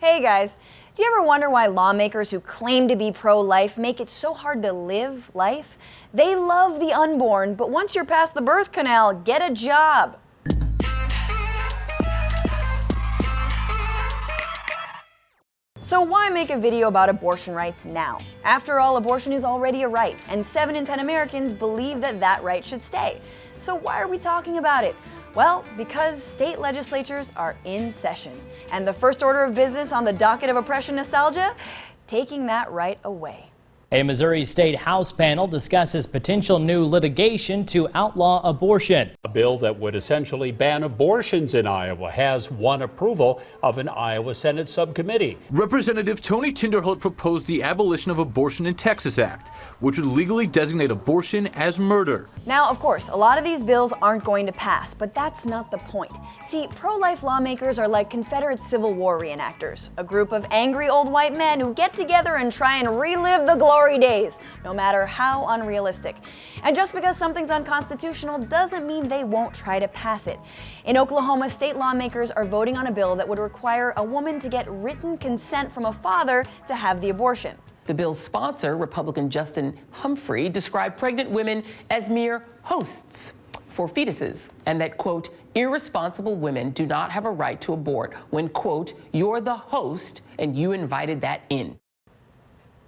Hey guys, do you ever wonder why lawmakers who claim to be pro-life make it so hard to live life? They love the unborn, but once you're past the birth canal, get a job. So why make a video about abortion rights now? After all, abortion is already a right, and 7 in 10 Americans believe that that right should stay. So why are we talking about it? Well, because state legislatures are in session, and the first order of business on the docket of oppression nostalgia, taking that right away. A Missouri State House panel discusses potential new litigation to outlaw abortion. A bill that would essentially ban abortions in Iowa has won approval of an Iowa Senate subcommittee. Representative Tony Tinderholt proposed the Abolition of Abortion in Texas Act, which would legally designate abortion as murder. Now, of course, a lot of these bills aren't going to pass, but that's not the point. See, pro-life lawmakers are like Confederate Civil War reenactors, a group of angry old white men who get together and try and relive the glory days, no matter how unrealistic. And just because something's unconstitutional doesn't mean they won't try to pass it. In Oklahoma, state lawmakers are voting on a bill that would require a woman to get written consent from a father to have the abortion. The bill's sponsor, Republican Justin Humphrey, described pregnant women as mere hosts for fetuses, and that, quote, irresponsible women do not have a right to abort when, quote, you're the host and you invited that in.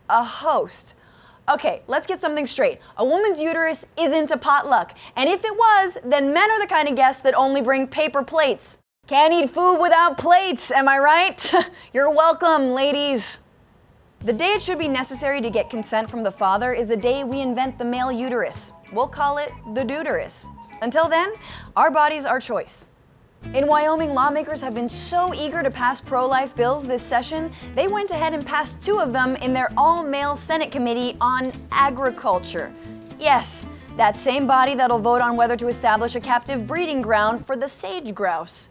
A host. Okay, let's get something straight. A woman's uterus isn't a potluck, and if it was, then men are the kind of guests that only bring paper plates. Can't eat food without plates, am I right? You're welcome, ladies. The day it should be necessary to get consent from the father is the day we invent the male uterus. We'll call it the deuterus. Until then, our body's our choice. In Wyoming, lawmakers have been so eager to pass pro-life bills this session, they went ahead and passed 2 of them in their all-male Senate Committee on Agriculture. Yes, that same body that'll vote on whether to establish a captive breeding ground for the sage grouse.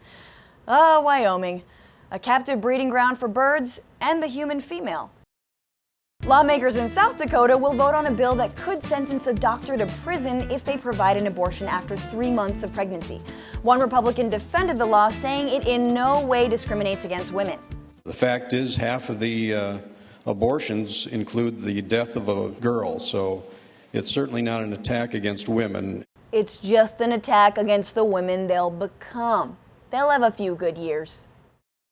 Ah, Wyoming. A captive breeding ground for birds and the human female. Lawmakers in South Dakota will vote on a bill that could sentence a doctor to prison if they provide an abortion after 3 months of pregnancy. One Republican defended the law, saying it in no way discriminates against women. The fact is, half of the abortions include the death of a girl, so it's certainly not an attack against women. It's just an attack against the women they'll become. They'll have a few good years.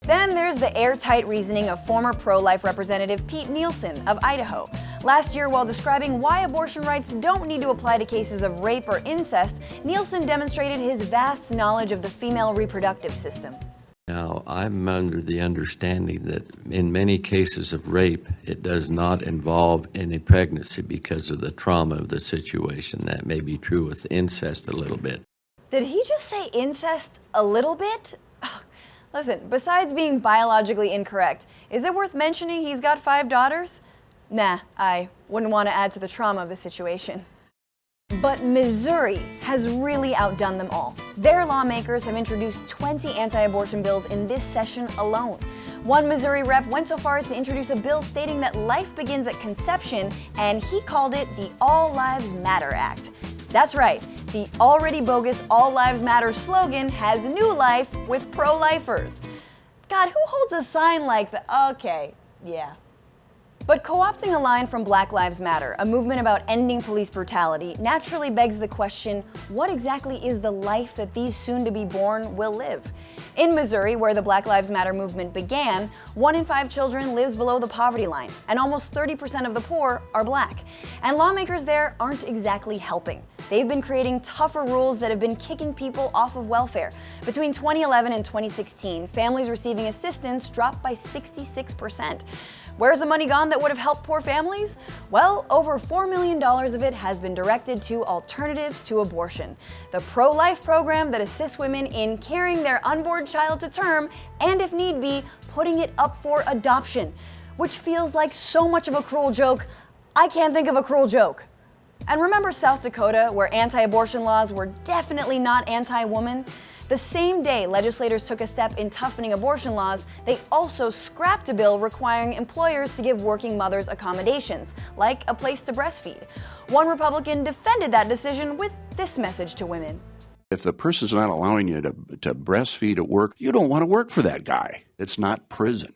Then there's the airtight reasoning of former pro-life Representative Pete Nielsen of Idaho. Last year, while describing why abortion rights don't need to apply to cases of rape or incest, Nielsen demonstrated his vast knowledge of the female reproductive system. Now, I'm under the understanding that in many cases of rape, it does not involve any pregnancy because of the trauma of the situation. That may be true with incest a little bit. Did he just say incest a little bit? Listen, besides being biologically incorrect, is it worth mentioning he's got 5 daughters? Nah, I wouldn't want to add to the trauma of the situation. But Missouri has really outdone them all. Their lawmakers have introduced 20 anti-abortion bills in this session alone. One Missouri rep went so far as to introduce a bill stating that life begins at conception, and he called it the All Lives Matter Act. That's right, the already bogus All Lives Matter slogan has new life with pro-lifers. God, who holds a sign like that? Okay, yeah. But co-opting a line from Black Lives Matter, a movement about ending police brutality, naturally begs the question, what exactly is the life that these soon-to-be-born will live? In Missouri, where the Black Lives Matter movement began, 1 in 5 children lives below the poverty line, and almost 30% of the poor are black. And lawmakers there aren't exactly helping. They've been creating tougher rules that have been kicking people off of welfare. Between 2011 and 2016, families receiving assistance dropped by 66%. Where's the money gone that would have helped poor families? Well, over $4 million of it has been directed to alternatives to abortion, the pro-life program that assists women in carrying their unborn child to term and, if need be, putting it up for adoption, which feels like so much of a cruel joke, I can't think of a cruel joke. And remember South Dakota, where anti-abortion laws were definitely not anti-woman? The same day legislators took a step in toughening abortion laws, they also scrapped a bill requiring employers to give working mothers accommodations, like a place to breastfeed. One Republican defended that decision with this message to women. If the person's not allowing you to breastfeed at work, you don't want to work for that guy. It's not prison.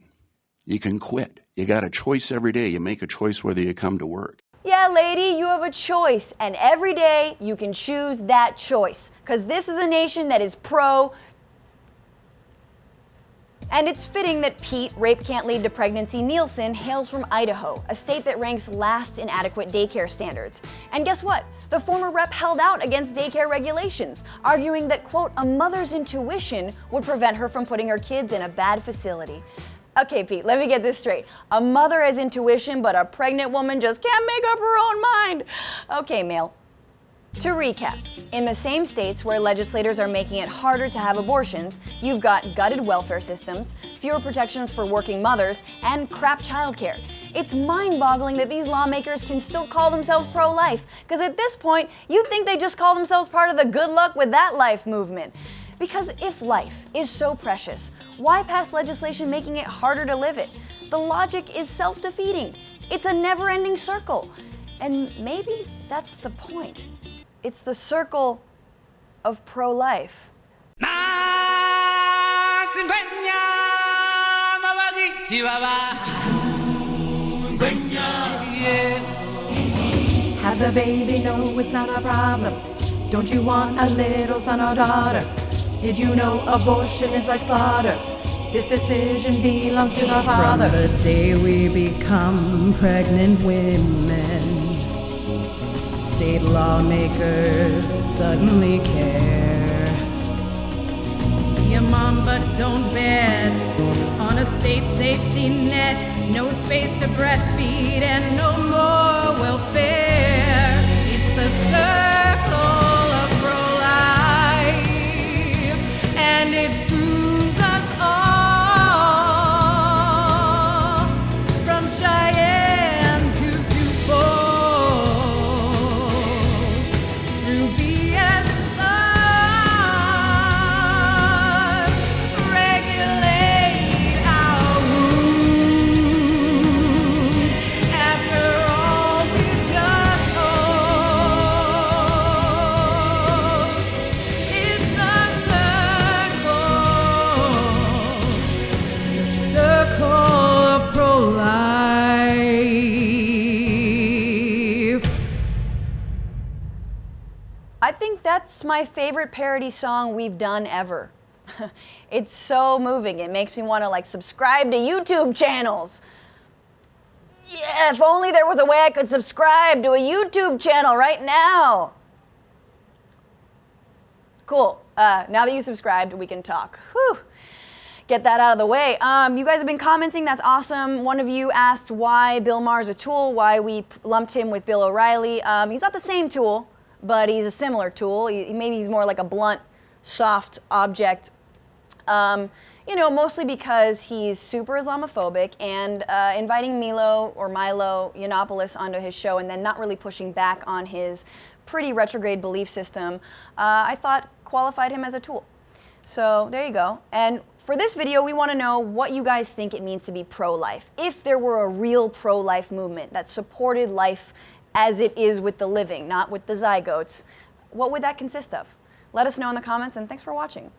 You can quit. You got a choice every day. You make a choice whether you come to work. Yeah, lady, you have a choice, and every day you can choose that choice, because this is a nation that is pro. And it's fitting that Pete, Rape Can't Lead to Pregnancy Nielsen, hails from Idaho, a state that ranks last in adequate daycare standards. And guess what? The former rep held out against daycare regulations, arguing that, quote, a mother's intuition would prevent her from putting her kids in a bad facility. Okay, Pete, let me get this straight. A mother has intuition, but a pregnant woman just can't make up her own mind. Okay, male. To recap, in the same states where legislators are making it harder to have abortions, you've got gutted welfare systems, fewer protections for working mothers, and crap childcare. It's mind-boggling that these lawmakers can still call themselves pro-life, because at this point, you'd think they just call themselves part of the good luck with that life movement. Because if life is so precious, why pass legislation making it harder to live it? The logic is self-defeating. It's a never-ending circle. And maybe that's the point. It's the circle of pro-life. Have the baby, no, it's not a problem. Don't you want a little son or daughter? Did you know abortion is like slaughter? This decision belongs to the father. From the day we become pregnant women, state lawmakers suddenly care. Be a mom, but don't bet on a state safety net. No space to breastfeed and no more welfare. It's the circle of pro-life, and it screws us all from Cheyenne to Sioux Falls, through BS laws, regulate our wombs. After all we just host, it's the circle of pro-life. I think that's my favorite parody song we've done ever. It's so moving. It makes me want to subscribe to YouTube channels. Yeah, if only there was a way I could subscribe to a YouTube channel right now. Cool. Now that you subscribed, we can talk. Whew. Get that out of the way. You guys have been commenting. That's awesome. One of you asked why Bill Maher's a tool, why we lumped him with Bill O'Reilly. He's not the same tool, but he's a similar tool. Maybe he's more like a blunt, soft object. Mostly because he's super Islamophobic and inviting Milo Yiannopoulos onto his show and then not really pushing back on his pretty retrograde belief system, I thought qualified him as a tool. So there you go. And for this video, we want to know what you guys think it means to be pro-life. If there were a real pro-life movement that supported life as it is with the living, not with the zygotes, what would that consist of? Let us know in the comments, and thanks for watching.